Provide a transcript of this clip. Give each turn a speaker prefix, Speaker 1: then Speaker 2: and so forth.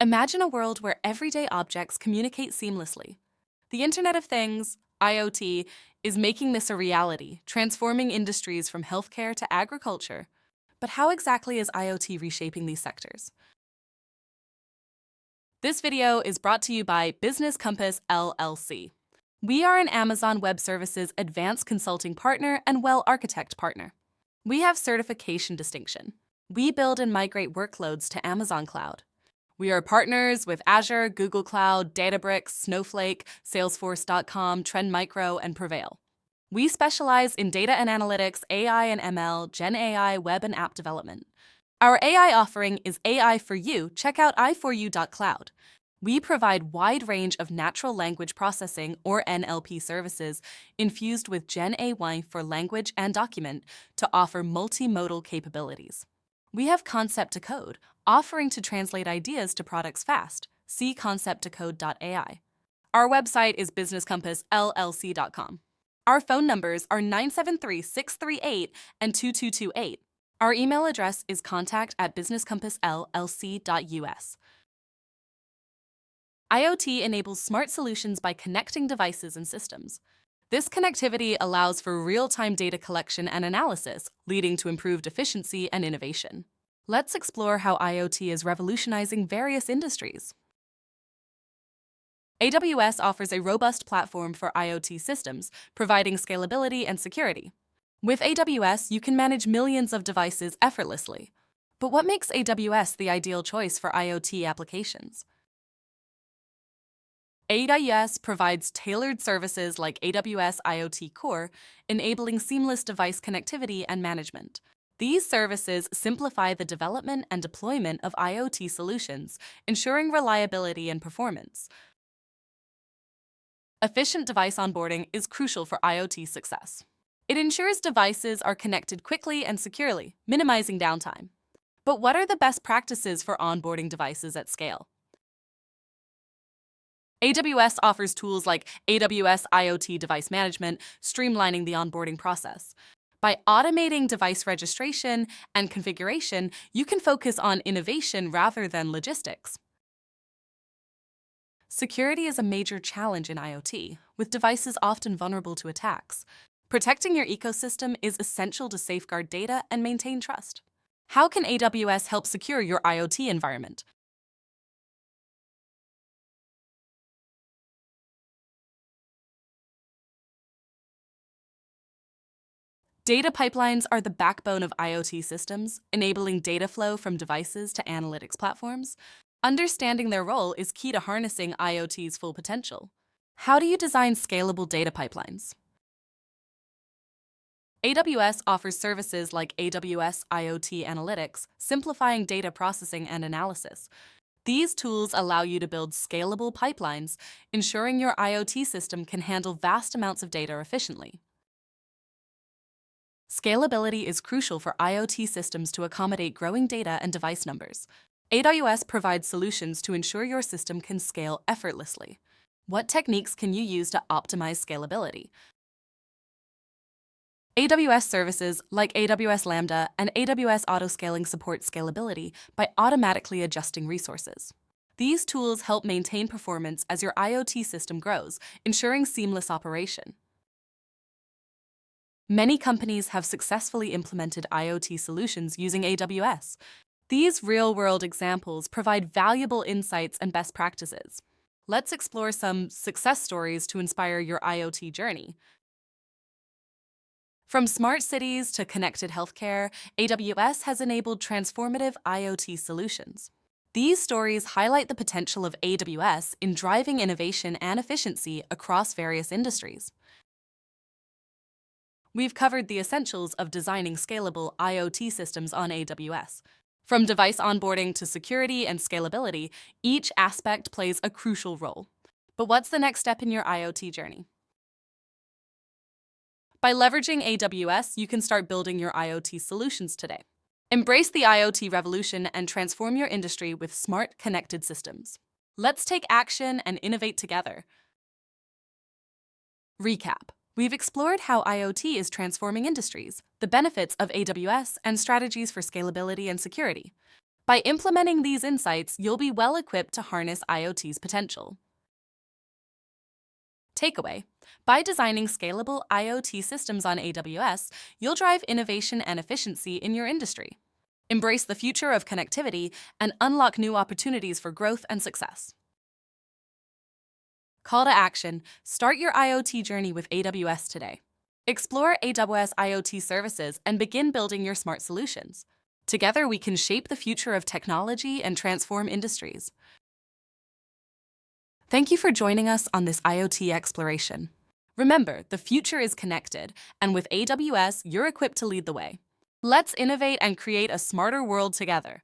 Speaker 1: Imagine a world where everyday objects communicate seamlessly. The Internet of Things, IoT, is making this a reality, transforming industries from healthcare to agriculture. But how exactly is IoT reshaping these sectors? This video is brought to you by BusinessCompassLLC. We are an Amazon Web Services advanced consulting partner and well-architect partner. We have certification distinction. We build and migrate workloads to Amazon Cloud. We are partners with Azure, Google Cloud, Databricks, Snowflake, Salesforce.com, Trend Micro, and Prevail. We specialize in data and analytics, AI and ML, Gen AI, web and app development. Our AI offering is AI for You. Check out i4u.cloud. We provide wide range of natural language processing or NLP services infused with Gen AI for language and document to offer multimodal capabilities. We have Concept to Code, offering to translate ideas to products fast. See concepttocode.ai. Our website is businesscompassllc.com. Our phone numbers are 973-638 and 2228. Our email address is contact@businesscompassllc.us. IoT enables smart solutions by connecting devices and systems. This connectivity allows for real-time data collection and analysis, leading to improved efficiency and innovation. Let's explore how IoT is revolutionizing various industries. AWS offers a robust platform for IoT systems, providing scalability and security. With AWS, you can manage millions of devices effortlessly. But what makes AWS the ideal choice for IoT applications? AWS provides tailored services like AWS IoT Core, enabling seamless device connectivity and management. These services simplify the development and deployment of IoT solutions, ensuring reliability and performance. Efficient device onboarding is crucial for IoT success. It ensures devices are connected quickly and securely, minimizing downtime. But what are the best practices for onboarding devices at scale? AWS offers tools like AWS IoT Device Management, streamlining the onboarding process. By automating device registration and configuration, you can focus on innovation rather than logistics. Security is a major challenge in IoT, with devices often vulnerable to attacks. Protecting your ecosystem is essential to safeguard data and maintain trust. How can AWS help secure your IoT environment? Data pipelines are the backbone of IoT systems, enabling data flow from devices to analytics platforms. Understanding their role is key to harnessing IoT's full potential. How do you design scalable data pipelines? AWS offers services like AWS IoT Analytics, simplifying data processing and analysis. These tools allow you to build scalable pipelines, ensuring your IoT system can handle vast amounts of data efficiently. Scalability is crucial for IoT systems to accommodate growing data and device numbers. AWS provides solutions to ensure your system can scale effortlessly. What techniques can you use to optimize scalability? AWS services like AWS Lambda and AWS Autoscaling support scalability by automatically adjusting resources. These tools help maintain performance as your IoT system grows, ensuring seamless operation. Many companies have successfully implemented IoT solutions using AWS. These real-world examples provide valuable insights and best practices. Let's explore some success stories to inspire your IoT journey. From smart cities to connected healthcare, AWS has enabled transformative IoT solutions. These stories highlight the potential of AWS in driving innovation and efficiency across various industries. We've covered the essentials of designing scalable IoT systems on AWS. From device onboarding to security and scalability, each aspect plays a crucial role. But what's the next step in your IoT journey? By leveraging AWS, you can start building your IoT solutions today. Embrace the IoT revolution and transform your industry with smart, connected systems. Let's take action and innovate together. Recap. We've explored how IoT is transforming industries, the benefits of AWS, and strategies for scalability and security. By implementing these insights, you'll be well equipped to harness IoT's potential. Takeaway: by designing scalable IoT systems on AWS, you'll drive innovation and efficiency in your industry. Embrace the future of connectivity and unlock new opportunities for growth and success. Call to action: start your IoT journey with AWS today. Explore AWS IoT services and begin building your smart solutions. Together, we can shape the future of technology and transform industries. Thank you for joining us on this IoT exploration. Remember, the future is connected, and with AWS, you're equipped to lead the way. Let's innovate and create a smarter world together.